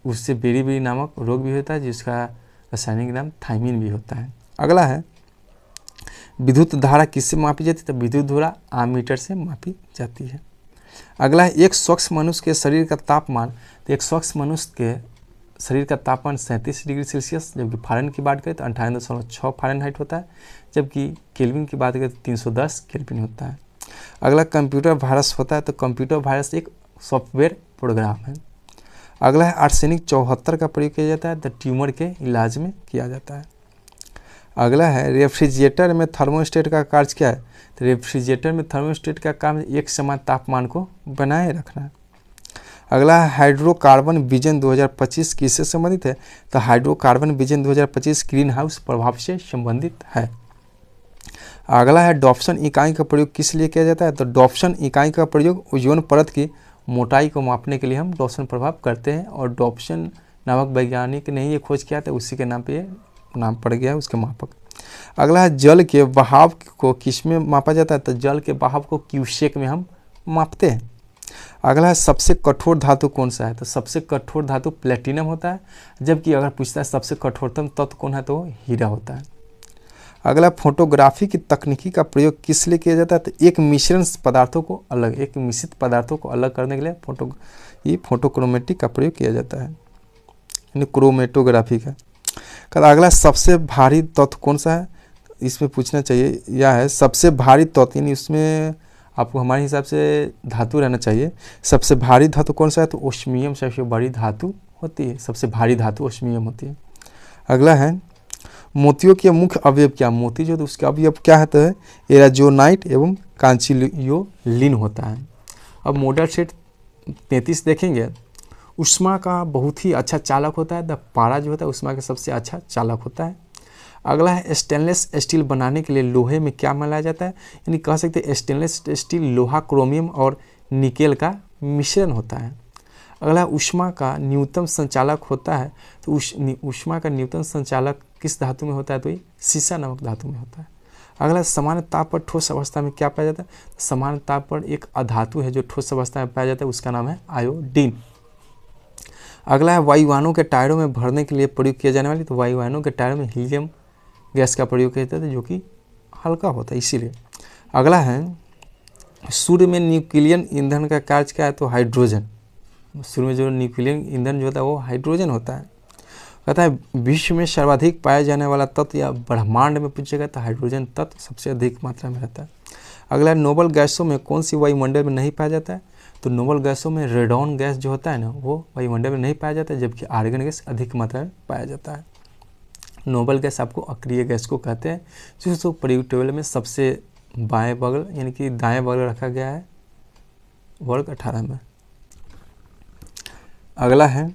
उससे बेरी नामक रोग भी होता है, जिसका रासायनिक नाम थायमिन भी होता है। अगला है विद्युत धारा किससे मापी जाती है? तो विद्युत धारा एमीटर से मापी जाती है। अगला है एक स्वच्छ मनुष्य के शरीर का तापमान। तो एक स्वच्छ मनुष्य के शरीर का तापमान 37 डिग्री सेल्सियस, जबकि फारेनहाइट की बात करें तो 98.6 फारेनहाइट होता है, जबकि केल्विन की बात करें तो 310 केल्विन होता है। अगला कंप्यूटर वायरस होता है। तो कंप्यूटर वायरस एक सॉफ्टवेयर प्रोग्राम है। अगला है आर्सेनिक 74 का प्रयोग किया जाता है। तो ट्यूमर के इलाज में किया जाता है। अगला है रेफ्रिजरेटर में थर्मोस्टेट का कार्य क्या है? तो रेफ्रिजरेटर में थर्मोस्टेट का काम एक समान तापमान को बनाए रखना है। अगला है हाइड्रोकार्बन विजन 2025 किससे संबंधित है? तो हाइड्रोकार्बन विजन 2025 ग्रीन हाउस प्रभाव से संबंधित है। अगला है डॉप्सन इकाई का प्रयोग किस लिए किया जाता है? तो डॉप्सन इकाई का प्रयोग ओजोन परत की मोटाई को मापने के लिए हम डॉप्सन प्रभाव करते हैं, और डॉप्सन नामक वैज्ञानिक ने ये खोज किया था, उसी के नाम पे ये नाम पड़ गया है उसके मापक। अगला है जल के बहाव को किस में मापा जाता है? तो जल के बहाव को क्यूसेक में हम मापते हैं। अगला है सबसे कठोर धातु कौन सा है? तो सबसे कठोर धातु प्लेटिनम होता है, जबकि अगर पूछता है सबसे कठोरतम तत्व कौन है तो हीरा होता है। अगला फोटोग्राफी की तकनीकी का प्रयोग किस लिए किया जाता है? तो एक मिश्रित पदार्थों को अलग करने के लिए फोटोक्रोमेटिक का प्रयोग किया जाता है, यानी क्रोमेटोग्राफी का। अगला सबसे भारी तत्व कौन सा है? इसमें पूछना चाहिए यह है सबसे भारी तत्व, यानी उसमें आपको हमारे हिसाब से धातु रहना चाहिए। सबसे भारी धातु कौन सा है? तो ओस्मियम सबसे बड़ी धातु होती है, सबसे भारी धातु ओस्मियम होती है। अगला है मोतियों के मुख्य अवयव क्या? मोती जो है उसके अवयव क्या होता है? एराजोनाइट एवं कांचिलियोलिन होता है। अब मॉडल सेट 33 देखेंगे। उष्मा का बहुत ही अच्छा चालक होता है। द पारा जो होता है उष्मा का सबसे अच्छा चालक होता है। अगला है स्टेनलेस स्टील बनाने के लिए लोहे में क्या मिलाया जाता है? यानी कह सकते हैं स्टेनलेस स्टील लोहा, क्रोमियम और निकेल का मिश्रण होता है। अगला उष्मा का न्यूनतम संचालक होता है। तो उष्मा का न्यूनतम संचालक किस धातु में होता है? तो ये सीसा नामक धातु में होता है। अगला सामान्य ताप पर ठोस अवस्था में क्या पाया जाता है? सामान्य ताप पर एक अधातु है जो ठोस अवस्था में पाया जाता है, उसका नाम है आयोडीन। अगला है वायुयानों के टायरों में भरने के लिए प्रयोग किया जाने वाली। तो वायुयानों के टायरों में हीलियम गैस का प्रयोग किया जाता है, जो कि हल्का होता है इसीलिए। अगला है सूर्य में न्यूक्लियर ईंधन का कार्य क्या है? तो हाइड्रोजन। सूर्य में जो न्यूक्लियर ईंधन जो होता है वो हाइड्रोजन होता है। कहता है विश्व में सर्वाधिक पाया जाने वाला तत्व या ब्रह्मांड में पूछेगा तो हाइड्रोजन तत्व सबसे अधिक मात्रा में रहता है। अगला नोबल गैसों में कौन सी वायुमंडल में नहीं पाया जाता है? तो नोबल गैसों में रेडॉन गैस जो होता है ना वो वायुमंडल में नहीं पाया जाता है, जबकि आर्गन गैस अधिक मात्रा में पाया जाता है। नोबल गैस आपको अक्रिय गैस को कहते हैं, जिसको परियोगिक टेबल में सबसे बाएं बगल यानी कि दाएं बगल रखा गया है वर्ग 18 में। अगला है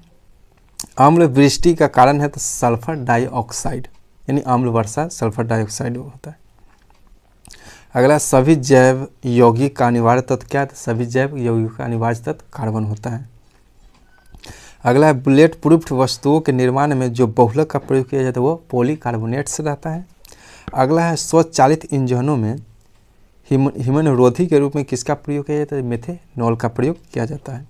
अम्ल वृष्टि का कारण है तो सल्फर डाइऑक्साइड, यानी अम्ल वर्षा सल्फर डाइऑक्साइड होता है। अगला सभी जैव यौगिक का अनिवार्य तत्व क्या है? तो सभी जैव यौगिक का अनिवार्य तत्व कार्बन होता है। अगला है बुलेट प्रूफ वस्तुओं के निर्माण में जो बहुलक का प्रयोग किया जाता है वो पॉलीकार्बोनेट से रहता है। अगला है स्वचालित इंजनों में हिमनरोधी के रूप में किसका प्रयोग किया जाता है? मेथेनॉल का प्रयोग किया जाता है।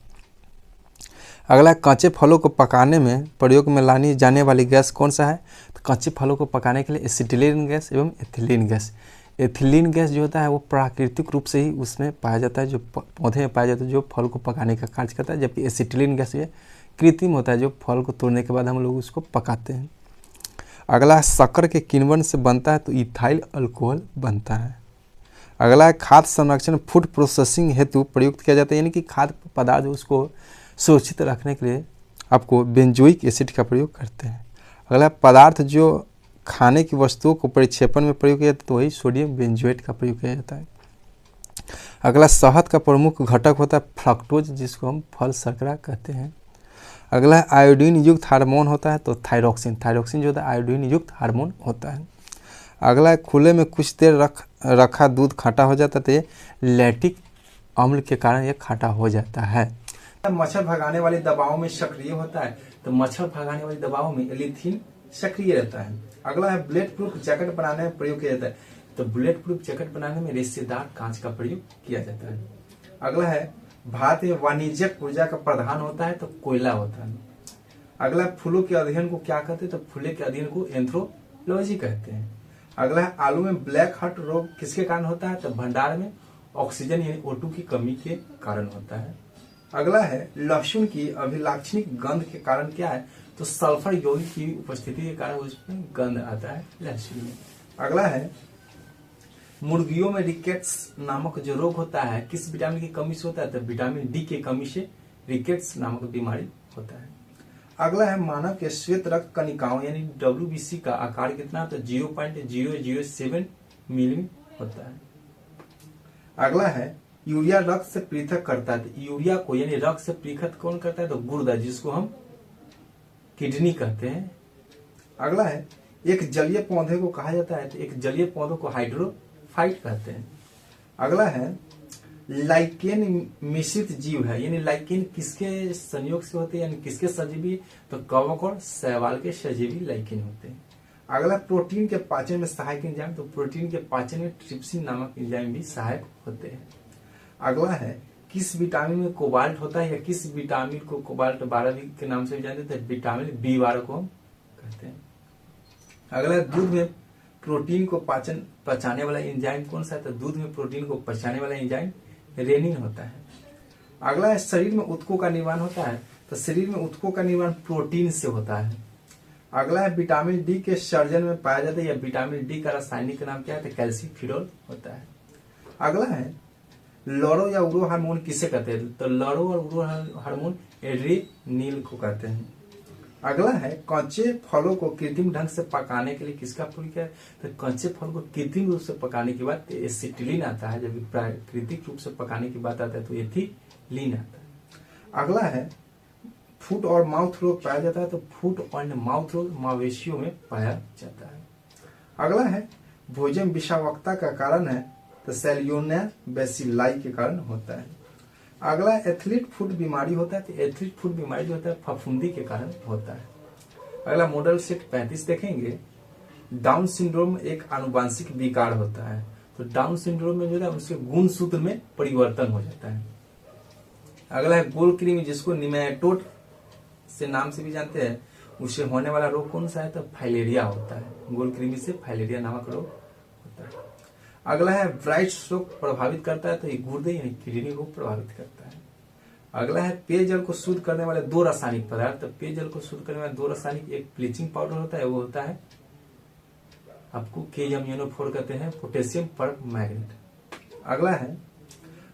अगला कच्चे फलों को पकाने में प्रयोग में लानी जाने वाली गैस कौन सा है? तो कच्चे फलों को पकाने के लिए एसिटिलीन गैस एवं एथिलीन गैस। एथिलीन गैस जो होता है वो प्राकृतिक रूप से ही उसमें पाया जाता है, जो पौधे में पाया जाता है, जो फल को पकाने का कार्य करता है, जबकि एसिटिलीन गैस ये कृत्रिम होता है, जो फल को तोड़ने के बाद हम लोग उसको पकाते हैं। अगला है शक्कर के किण्वन से बनता है तो इथाइल अल्कोहल बनता है। अगला है खाद्य संरक्षण फूड प्रोसेसिंग हेतु प्रयुक्त किया जाता है, यानी कि खाद्य पदार्थ उसको सुरक्षित रखने के लिए आपको बेंजोइक एसिड का प्रयोग करते हैं। अगला पदार्थ जो खाने की वस्तुओं को परिक्षेपण में प्रयोग किया जाता है तो वही सोडियम बेंजोएट का प्रयोग किया जाता है। अगला शहद का प्रमुख घटक होता है फ्रक्टोज, जिसको हम फल शर्करा कहते हैं। अगला आयोडीन युक्त हार्मोन होता है तो थायरोक्सिन, थायरोक्सिन जो होता है आयोडीन युक्त हार्मोन होता है। अगला खुले में कुछ देर रखा दूध खट्टा हो जाता है तो ये लैक्टिक अम्ल के कारण ये खट्टा हो जाता है। मच्छर भगाने वाली दवाओं में सक्रिय होता है तो मच्छर भगाने वाली दवाओं में एलिथीन सक्रिय रहता है। अगला है बुलेट प्रूफ जैकेट बनाने में प्रयोग किया जाता है तो बुलेट प्रूफ जैकेट बनाने में रेशेदार कांच का प्रयोग किया जाता है। अगला है भारत में वाणिज्यिक ऊर्जा का प्रधान होता है तो कोयला होता है। अगला फूलों के अध्ययन को क्या कहते हैं तो फूलों के अध्ययन को एंथ्रोपोलॉजी कहते हैं। अगला है आलू में ब्लैक हार्ट रोग किसके कारण होता है तो भंडार में ऑक्सीजन यानी O2 की कमी के कारण होता है। अगला है लहसुन की अभिलाक्षणिक गंध के कारण क्या है तो सल्फर यौगिक की उपस्थिति के कारण उसमें गंध आता है लहसुन में। अगला है मुर्गियों में रिकेट्स नामक जो रोग होता है किस विटामिन की कमी से होता है तो विटामिन डी की कमी से रिकेट्स नामक बीमारी होता है। अगला है मानव के श्वेत रक्त कणिकाओं यानी WBC का आकार कितना तो 0.007 मिली होता है। अगला है यूरिया रक्त से पृथक करता है तो यूरिया को यानी रक्त से पृथक कौन करता है तो गुर्दा, जिसको हम किडनी कहते हैं। अगला है एक जलीय पौधे को कहा जाता है तो एक जलीय पौधों को हाइड्रोफाइट कहते हैं। अगला है लाइकेन मिश्रित जीव है, यानी लाइकेन किसके संयोग से होते हैं यानी किसके सजीवी तो कवक और शैवाल के सजीवी लाइकेन होते हैं। अगला प्रोटीन के पाचन में सहायक एंजाइम तो प्रोटीन के पाचन में ट्रिप्सिन नामक एंजाइम भी सहायक होते हैं। अगला है किस विटामिन में कोबाल्ट होता है या किस विटामिन को कोबाल्ट 12 के नाम से भी जानते हैं विटामिन B12 को हम कहते हैं। अगला दूध में प्रोटीन को पचाने वाला एंजाइम कौन सा है तो दूध में प्रोटीन को पचाने वाला एंजाइम रेनिन होता है। अगला है शरीर में ऊतकों का निर्माण होता है तो शरीर में ऊतकों का निर्माण प्रोटीन से होता है। अगला है विटामिन डी के सर्जन में पाया जाता है या विटामिन डी का रासायनिक नाम क्या है तो कैल्सीफिरॉल होता है। अगला है लौरो या उरो हार्मोन किसे कहते हैं तो लौरो और उरो हार्मोन एड्रेनलिन को कहते हैं। अगला है कच्चे फलों को कृत्रिम ढंग से पकाने के लिए किसका प्रयोग किया है तो कच्चे फल को कृत्रिम रूप से पकाने के बाद एसिटिलीन आता है, जब प्राकृतिक रूप से पकाने की बात आता है तो एथिलीन आता है। अगला है फुट और माउथ रोग पाया जाता है तो फुट और माउथ रोग मवेशियों में पाया जाता है। अगला है भोजन विषाक्तता का कारण है तो सैल्मोनेला बेसिलाई के कारण होता है। अगला एथलीट फुट बीमारी होता है तो एथलीट फुट बीमारी जो होता है फफूंदी के कारण होता है। अगला मॉडल सेट 35 देखेंगे। डाउन सिंड्रोम एक आनुवंशिक विकार होता है तो डाउन सिंड्रोम में जो है उसके गुणसूत्र में परिवर्तन हो जाता है। अगला है गोल कृमि, जिसको निमेटोड से नाम से भी जानते हैं, उससे होने वाला रोग कौन सा है तो फाइलेरिया होता है। गोल कृमि से फाइलेरिया नामक रोग होता है। अगला है ब्राइट स्ट्रोक प्रभावित करता है तो ये गुर्दे यानी किडनी को प्रभावित करता है। अगला है पेयजल को शुद्ध करने वाले दो रासायनिक पदार्थ, तो पेयजल को शुद्ध करने वाले दो रासायनिक, एक ब्लीचिंग पाउडर होता है, वो होता है आपको KMnO4 कहते हैं, पोटेशियम पर मैग्नेट। अगला है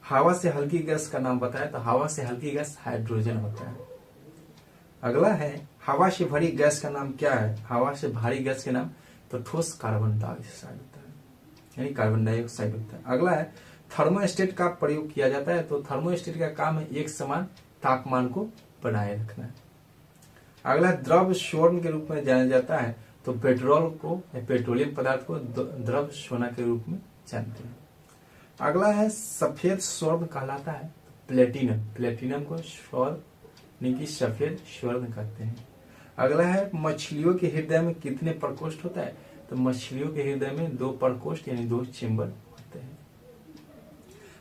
हवा से हल्की गैस का नाम बताया तो हवा से हल्की गैस हाइड्रोजन होता है। अगला है हवा से भरी गैस का नाम क्या है, हवा से भारी गैस के नाम तो ठोस कार्बन डाइऑक्साइड होता है यानी कार्बन डाइऑक्साइड होता है। अगला है थर्मोस्टेट का प्रयोग किया जाता है तो थर्मोस्टेट का काम है एक समान तापमान को बनाए रखना है। अगला द्रव स्वर्ण के रूप में जाना जाता है तो पेट्रोल को पेट्रोलियम पदार्थ को द्रव सोना के रूप में जानते हैं। अगला है सफेद स्वर्ण कहलाता है प्लेटिनम, प्लेटिनम को स्वर्ण की सफेद स्वर्ण कहते हैं। अगला है मछलियों के हृदय में कितने प्रकोष्ठ होता है तो मछलियों के हृदय में 2 प्रकोष्ठ यानी 2 चेम्बर होते हैं।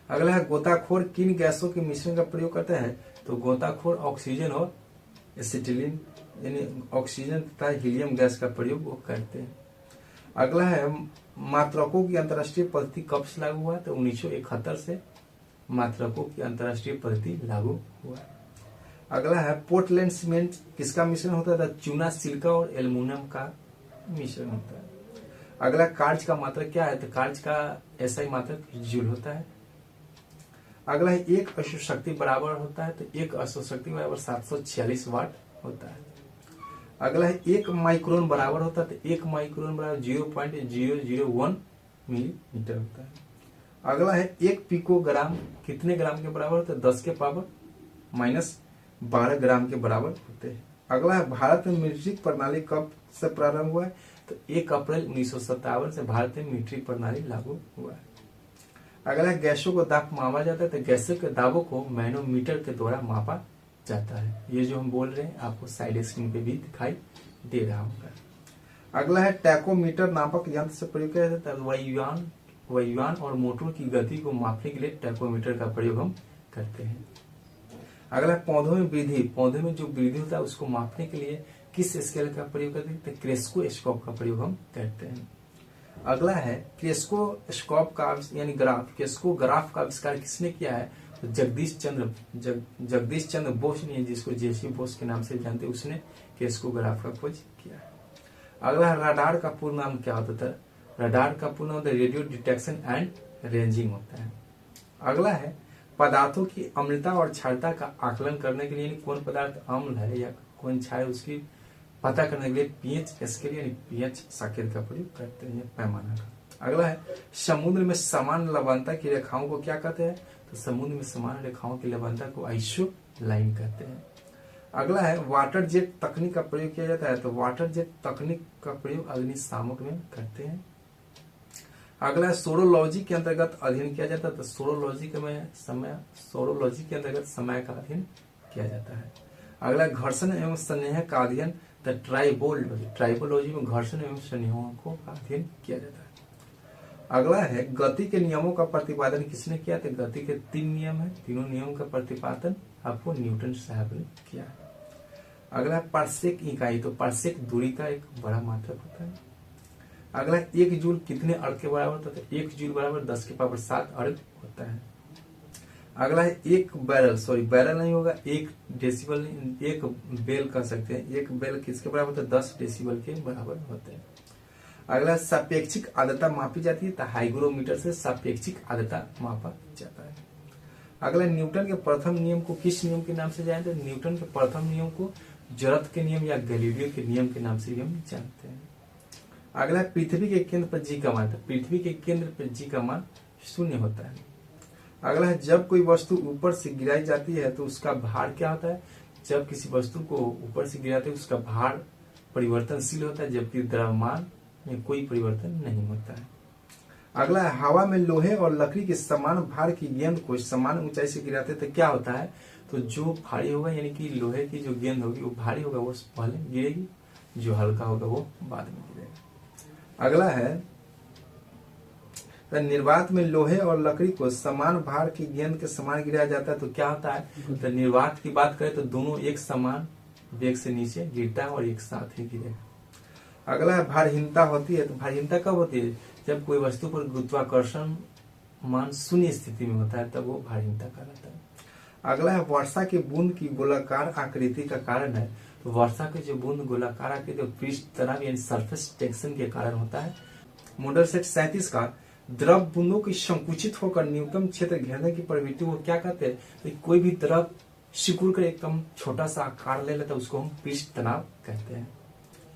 अगला है गोताखोर किन गैसों के मिश्रण का प्रयोग करता है तो गोताखोर ऑक्सीजन और एसिटिलीन यानी ऑक्सीजन तथा हीलियम गैस का प्रयोग वो करते हैं। अगला है मात्रकों की अंतर्राष्ट्रीय पद्धति कब से लागू हुआ तो 1971 से मात्रकों की अंतर्राष्ट्रीय पद्धति लागू हुआ। अगला है पोर्टलैंड सीमेंट किसका मिश्रण होता है, चूना, सिलिका और एल्युमिनियम का मिश्रण होता है। अगला कार्य का मात्रक क्या है, तो कार्य का SI मात्रक जूल होता है। अगला है एक अश्व शक्ति बराबर होता है, तो एक अश्व शक्ति बराबर 746 वाट होता है। अगला है एक माइक्रोन बराबर होता है, तो एक माइक्रोन बराबर 0.001 मिलीमीटर होता है। अगला है एक पिकोग्राम कितने ग्राम के बराबर होता है, 10 के पावर -12 ग्राम के बराबर होते हैं। अगला है भारत में मीट्रिक प्रणाली कब से प्रारंभ हुआ है, तो 1 अप्रैल 1957 से भारत में मीट्रिक प्रणाली लागू हुआ है। अगला है गैसों को दाब मापा जाता है, तो गैसों के दाबों को मैनोमीटर के द्वारा मापा जाता है। ये जो हम बोल रहे हैं आपको साइड स्क्रीन पे भी दिखाई दे रहा होगा। अगला है टैकोमीटर नापक यंत्र से प्रयोग किया जाता है। वायुयान और मोटर की गति को मापने के लिए टैकोमीटर का प्रयोग हम करते हैं। अगला पौधों में वृद्धि, पौधे में जो वृद्धि होता है उसको मापने के लिए किस स्केल का प्रयोग करते हैं, तो क्रेस्कोस्कोप का प्रयोग हम करते हैं। अगला है क्रेस्कोस्कोप का यानी क्रेस्कोग्राफ का आविष्कार किसने किया है, तो जगदीश चंद्र बोस ने, जिसको जेसी बोस के नाम से जानते हैं, उसने क्रेस्कोग्राफ का खोज किया है। अगला है रडार का पूर्ण नाम क्या होता है, रडार का पूर्ण नाम रेडियो डिटेक्शन एंड रेंजिंग होता है। अगला है पदार्थों की अम्लता और क्षारता का आकलन करने के लिए कौन पदार्थ अम्ल है या कौन क्षार है उसकी पता करने के लिए पीएच स्केल यानी पीएच साकेत का प्रयोग करते हैं, पैमाना का। अगला है समुद्र में समान लवणता की रेखाओं को क्या कहते हैं, तो समुद्र में समान रेखाओं की लवणता को आइसो लाइन कहते हैं। अगला है वाटर जेट तकनीक का प्रयोग किया जाता है, तो वाटर जेट तकनीक का प्रयोग अग्निशामक में करते हैं। अगला है सोरोलॉजी के अंतर्गत अध्ययन किया जाता है, तो सोरोलॉजी के अंतर्गत समय का अध्ययन किया जाता है। अगला घर्षण एवं स्नेह का अध्ययन, तो ट्राइबोलॉजी में घर्षण एवं स्नेहों को अध्ययन किया जाता है। अगला है गति के नियमों का प्रतिपादन किसने किया, तो गति के 3 नियम है, तीनों नियम का प्रतिपादन आपको न्यूटन साहब ने किया है। अगला पार्सेक इकाई, तो पार्सेक दूरी का एक बड़ा मात्रक होता है। अगला 1 जूल कितने अर्ग के बराबर होता है, तो 1 जूल बराबर 10 के पावर 7 अर्ग होता है। अगला है बैरल नहीं होगा, 1 डेसिबल, 1 बेल कह सकते हैं, 1 बेल किसके बराबर होता है, 10 डेसिबल के बराबर होते हैं। अगला सापेक्षिक आर्द्रता मापी जाती है, तो हाइग्रोमीटर से सापेक्षिक आर्द्रता मापा जाता है। अगला न्यूटन के प्रथम नियम को किस नियम के नाम से जानते हैं, न्यूटन के प्रथम नियम को जरथ के नियम या गैलीलियो के नियम के नाम से हम जानते हैं। अगला पृथ्वी के केंद्र पर जी का मान, तो पृथ्वी के केंद्र पर जी का मान 0 होता है। अगला है जब कोई वस्तु ऊपर से गिराई जाती है तो उसका भार क्या होता है, जब किसी वस्तु को ऊपर से गिराते हैं उसका भार परिवर्तनशील होता है, जबकि द्रव्यमान में कोई परिवर्तन नहीं होता है। अगला है हवा में लोहे और लकड़ी के समान भार की गेंद को समान ऊंचाई से गिराते तो क्या होता है, तो जो भारी होगा यानी कि लोहे की जो गेंद होगी वो भारी होगा, वो पहले गिरेगी, जो हल्का होगा वो बाद में गिरेगा। अगला है निर्वात में लोहे और लकड़ी को समान भार की गेंद के समान गिराया जाता है तो क्या होता है, तो निर्वात की बात करें तो दोनों एक समान वेग से नीचे गिरता है और एक साथ ही गिरेगा। अगला है भारहीनता होती है, तो भारहीनता कब होती है, जब कोई वस्तु पर गुरुत्वाकर्षण मान 0 स्थिति में होता है तब वो भारहीनता कहलाता है। अगला है वर्षा की बूंद की गोलाकार आकृति का कारण है, तो वर्षा की जो बूंद गोलाकार आकृति पृष्ठ तनाव यानी सरफेस टेंशन के कारण होता है। मॉडल सेट 37 का द्रव बूंदों की संकुचित होकर न्यूनतम क्षेत्र घेरने की प्रवृत्ति को क्या कहते हैं, तो कोई भी द्रव सिकुड़ कर एकदम छोटा सा आकार ले लेता है उसको हम पृष्ठ तनाव कहते हैं।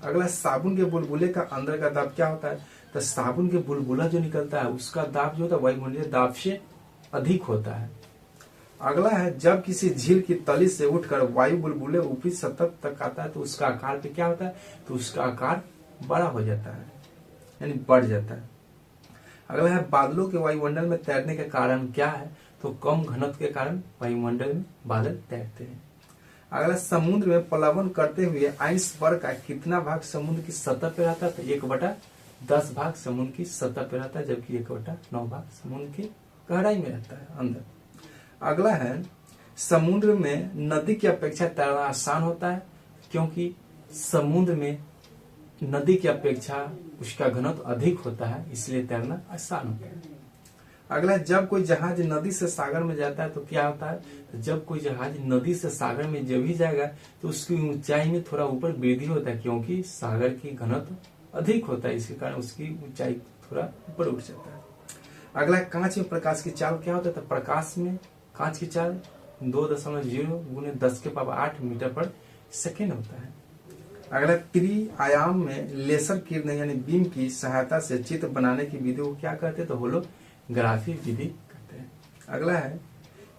अगला साबुन के बुलबुले का अंदर का दाब क्या होता है, तो साबुन के बुलबुला जो निकलता है उसका दाब जो होता है वायुमंडलीय दाब से अधिक होता है। अगला है जब किसी झील की तली से उठकर वायु बुलबुले ऊपरी सतह तक आता है तो उसका आकार पे क्या होता है, तो उसका आकार बड़ा हो जाता है यानी बढ़ जाता है। अगला है बादलों के वायुमंडल में तैरने के कारण क्या है, तो कम घनत्व के कारण वायुमंडल में बादल तैरते हैं। अगला समुद्र में प्लावन करते हुए आइसबर्ग का कितना भाग समुद्र की सतह पे रहता है, तो 1/10 भाग समुद्र की सतह पे रहता है, जबकि 1/9 भाग समुद्र की गहराई में रहता है अंदर। अगला है समुद्र में नदी की अपेक्षा तैरना आसान होता है क्योंकि समुद्र में नदी की अपेक्षा उसका घनत्व अधिक होता है इसलिए तैरना आसान होता है। अगला जब कोई जहाज नदी से सागर में जाता है तो क्या होता है, तो जब कोई जहाज नदी से सागर में जब भी जाएगा तो उसकी ऊंचाई में थोड़ा ऊपर वृद्धि होता है क्योंकि सागर की घनत्व अधिक होता है, इसके कारण उसकी ऊंचाई थोड़ा ऊपर उठ जाता है। अगला कांच में प्रकाश की चाल क्या होता है, तो प्रकाश में कांच की चाल 2.0 गुने 10⁸ मीटर पर सेकेंड होता है। अगला त्रिआयाम में लेसर किरण यानी बीम की सहायता से चित्र बनाने की विधि को क्या कहते हैं, तो होलोग्राफी विधि कहते हैं। अगला है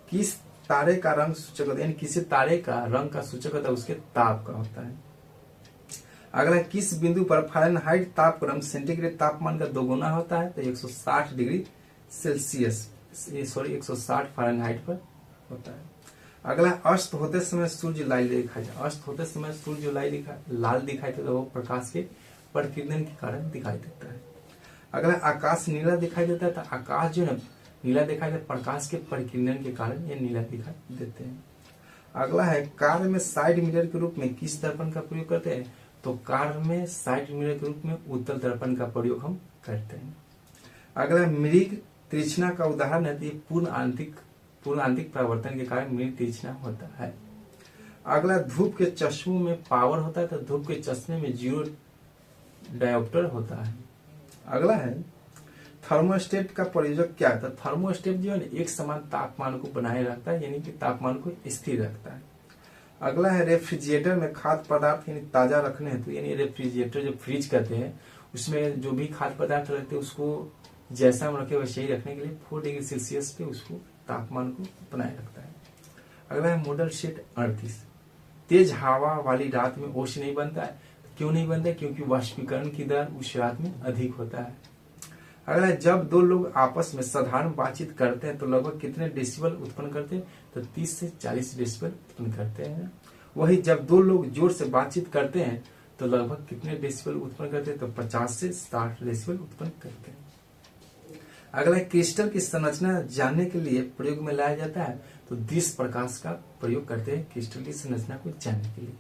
किस तारे का रंग सूचक होता है, यानी किसी तारे का रंग का सूचक होता है उसके ताप का होता है। अगला किस बिंदु पर फ़ारेनहाइट तापक्रम सेंटीग्रेड तापमान का 2 गुना होता है, तो 160 डिग्री सेल्सियस 160 फ़ारेनहाइट पर होता है। अगला अस्त होते समय सूर्य लाल दिखाई देता है, अस्त होते समय सूर्य लाल दिखाई देता है, वो प्रकाश के प्रकीर्णन के कारण दिखाई देता है। अगला आकाश नीला दिखाई देता है, तो आकाश जो है नीला दिखाई देता है प्रकाश के प्रकीर्णन के कारण ये नीला दिखाई देते हैं। अगला है कार में साइड मिरर के रूप में किस दर्पण का प्रयोग करते हैं, तो कार में साइड मिरर के रूप में उत्तल दर्पण का प्रयोग हम करते हैं। अगला मृग तीक्ष्णा का उदाहरण है, तो ये पूर्ण आंतरिक परावर्तन के कारण मृग तीक्ष्णा होता है। अगला धूप के चश्मों में पावर होता है, तो धूप के चश्मे में 0 डायोप्टर होता है। अगला है थर्मोस्टेट का प्रयोजक क्या है, तो थर्मोस्टेट जो है ना एक समान तापमान को बनाए रखता है, यानी कि तापमान को स्थिर रखता है। अगला है रेफ्रिजरेटर में खाद्य पदार्थ यानी ताजा रखने हेतु, यानी रेफ्रिजरेटर जो फ्रिज कहते हैं उसमें जो भी खाद्य पदार्थ रहते हैं उसको जैसा हम रखे वैसे ही रखने के लिए 4 डिग्री सेल्सियस पे उसको तापमान को बनाए रखता है। अगला है मॉडल सेट 38। तेज हवा वाली रात में ओस नहीं बनता है, क्यों नहीं बनता है, क्योंकि वाष्पीकरण की दर उस रात में अधिक होता है। अगला है जब 2 लोग आपस में साधारण बातचीत करते हैं तो लगभग कितने डेसिबल उत्पन्न करते हैं, तो 30 से 40 डेसिबल उत्पन्न करते हैं। वही जब 2 लोग जोर से बातचीत करते हैं तो लगभग कितने डेसिबल उत्पन्न करते हैं, तो 50 से 60 डेसिबल उत्पन्न करते हैं। अगला क्रिस्टल की संरचना जानने के लिए प्रयोग में लाया जाता है, तो 20 प्रकाश का प्रयोग करते हैं क्रिस्टल की संरचना को जानने के लिए।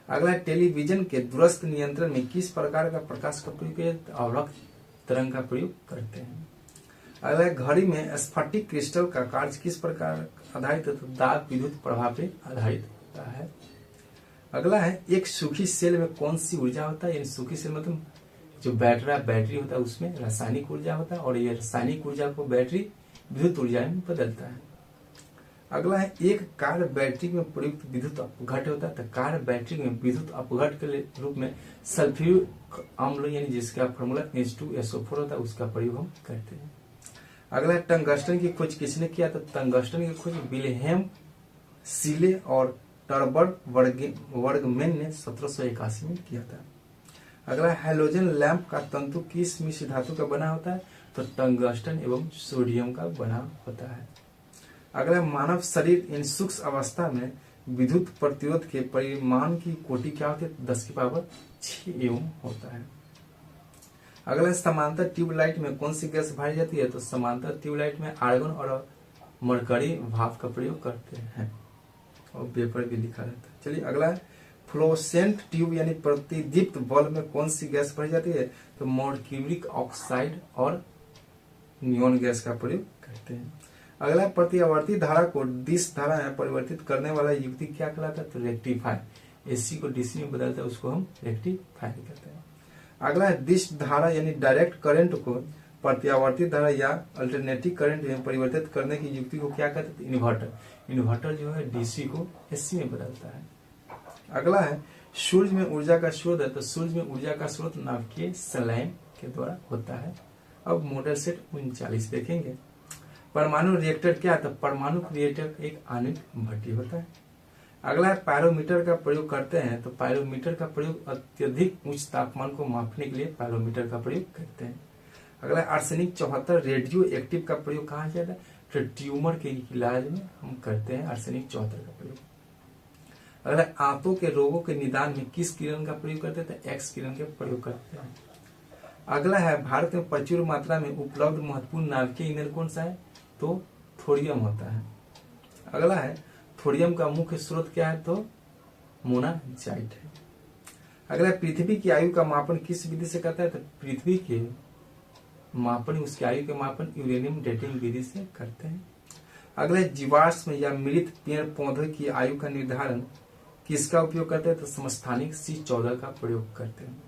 अगला टेलीविजन के दूरस्थ नियंत्रण में किस प्रकार का प्रकाश का प्रयोग किया जाता है, अवरक्त तरंग का प्रयोग करते हैं। अगला घड़ी में स्फटिक क्रिस्टल का कार्य किस प्रकार आधारित है, तो दाब विद्युत प्रभाव पे आधारित होता है। अगला है एक सूखी सेल में कौन सी ऊर्जा होता है, यानी सूखी सेल मतलब जो बैटरी होता है उसमें रासायनिक ऊर्जा होता है और ये रासायनिक ऊर्जा को बैटरी विद्युत ऊर्जा में बदलता है। अगला है एक कार बैटरी में प्रयुक्त विद्युत अपघट होता है, तो कार बैटरी में विद्युत अपघट के रूप में सल्फ्यूरिक अम्ल यानी जिसका फॉर्मूला H2SO4 होता है उसका प्रयोग हम करते हैं। अगला टंगस्टन की खोज किसने किया, तो टंगस्टन की खोज विल्हेम सीले और टर्बर्ट वर्गमैन ने 1781 में किया था। अगला हैलोजन लैंप का तंतु किस मिश्र धातु का बना होता है, तो टंगस्टन एवं सोडियम का बना होता है। अगला मानव शरीर इन सूक्ष्म अवस्था में विद्युत प्रतिरोध के परिमाण की कोटि क्या होती है, 10⁶ ओम होता है। अगला समांतर ट्यूबलाइट में कौन सी गैस भरी जाती है, तो समांतर ट्यूबलाइट में आर्गन और मरकरी भाप का प्रयोग करते हैं और वेपर भी लिखा रहता है। चलिए अगला है फ्लोसेंट ट्यूब यानी प्रतिदीप्त बल्ब में कौन सी गैस भरी जाती है, तो मर्क्यूरिक ऑक्साइड और नियोन गैस का प्रयोग करते हैं। अगला प्रतिआवर्ती धारा को डिश धारा में परिवर्तित करने वाला युक्ति क्या कहलाता है, तो रेक्टिफायर। एसी को डीसी में बदलता है उसको हम रेक्टिफायर कहते हैं। अगला है डिश धारा यानी डायरेक्ट करंट को प्रत्यावर्ती धारा या अल्टरनेटिव करंट में परिवर्तित करने की युक्ति को क्या कहते हैं, इन्वर्टर। इन्वर्टर जो है डीसी को एसी में बदलता है। अगला है सूर्य में ऊर्जा का स्रोत है, तो सूर्य में ऊर्जा का स्रोत नाभिकीय संलयन के द्वारा होता है। अब मॉडल सेट 39 देखेंगे। परमाणु रिएक्टर क्या है, तो परमाणु रिएक्टर एक आणविक भट्टी होता है। अगला है पायरोमीटर का प्रयोग करते हैं, तो पायरोमीटर का प्रयोग अत्यधिक उच्च तापमान को मापने के लिए पायरोमीटर का प्रयोग करते हैं। अगला आर्सेनिक 74 रेडियो एक्टिव का प्रयोग कहाँ जाता है, तो ट्यूमर के इलाज में हम करते हैं आर्सेनिक 74 का प्रयोग। अगला आंतों के रोगों के निदान में किस किरण का प्रयोग करते हैं, तो एक्स किरण का प्रयोग करते हैं। अगला है भारत में प्रचुर मात्रा में उपलब्ध महत्वपूर्ण नाभिकीय ईंधन कौन सा है, तो थोरियम होता है। अगला है थोरियम का मुख्य स्रोत क्या है, तो मोनाजाइट है। अगला पृथ्वी की आयु का मापन किस विधि से करता है, तो पृथ्वी के मापन उसकी आयु के मापन यूरेनियम डेटिंग विधि से करते हैं। अगला जीवाश्म या मृत पेड़ पौधे की आयु का निर्धारण किसका उपयोग करते हैं, तो समस्थानिक C14 का प्रयोग करते हैं।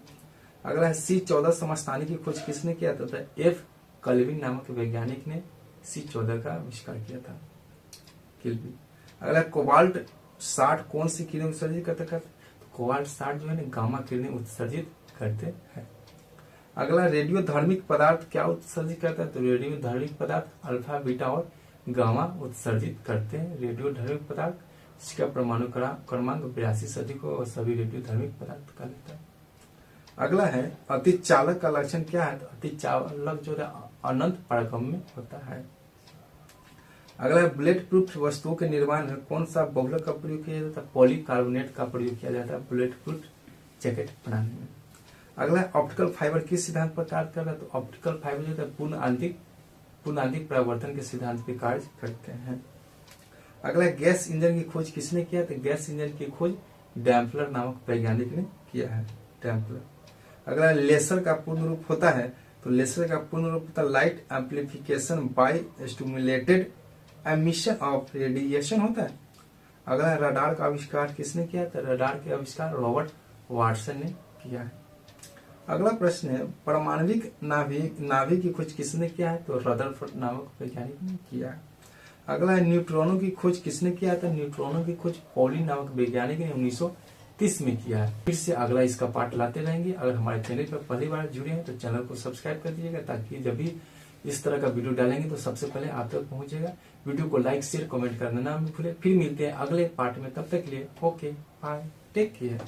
अगला है C14 समस्थानिक की खोज किसने किया था? एफ कल्विन नामक वैज्ञानिक ने C14 का आविष्कार किया था। केल्विन। अगला कोबाल्ट 60 कौन सी किरणें उत्सर्जित करता है? तो कोबाल्ट 60 जो है ना गामा किरणें उत्सर्जित करते हैं। अगला रेडियो धार्मिक पदार्थ क्या उत्सर्जित करता है? तो रेडियो धार्मिक पदार्थ अल्फा बीटा और गामा उत्सर्जित करते हैं। रेडियो धार्मिक पदार्थ जिसका परमाणु क्रमांक 82 से अधिक हो और सभी रेडियो धार्मिक पदार्थ का लेता है। अगला है अतिचालक का लक्षण क्या है? तो अतिचालक जो है अनंत पारगम्य होता है। अगला बुलेट प्रूफ वस्तुओं के निर्माण में कौन सा बहुलक का प्रयोग किया जाता है? पॉलीकार्बोनेट का प्रयोग किया जाता है बुलेट प्रूफ जैकेट बनाने में। अगला ऑप्टिकल फाइबर किस सिद्धांत पर कार्य करता है? तो ऑप्टिकल फाइबर जो है पूर्ण आंतरिक परावर्तन के सिद्धांत पे कार्य करते हैं। अगला गैस इंजन की खोज किसने किया? तो गैस इंजन की खोज डैम्पलर नामक वैज्ञानिक ने किया है। डैम्पलर। अगला लेसर का पूर्ण रूप होता है? तो लेसर का पूर्ण रूप होता है light amplification by stimulated emission of radiation होता है। अगला रडार का आविष्कार किसने किया? तो रडार के आविष्कार रॉबर्ट वाटसन ने किया है। अगला प्रश्न है परमाणविक नाभिक की खोज किसने किया है? तो रदरफोर्ड नामक वैज्ञानिक ने किया है। अगला है न्यूट्रॉनों की खोज किसने किया था? न्यूट्रॉनों की खोज पॉलिन नामक वैज्ञानिक ने 1930 में किया है। फिर से अगला इसका पार्ट लाते रहेंगे। अगर हमारे चैनल पर पहली बार जुड़े हैं तो चैनल को सब्सक्राइब कर दीजिएगा ताकि जब भी इस तरह का वीडियो डालेंगे तो सबसे पहले आप तक पहुंचेगा। वीडियो को लाइक शेयर कमेंट करना ना भूलें। फिर मिलते हैं अगले पार्ट में, तब तक के लिए ओके बाय, टेक केयर।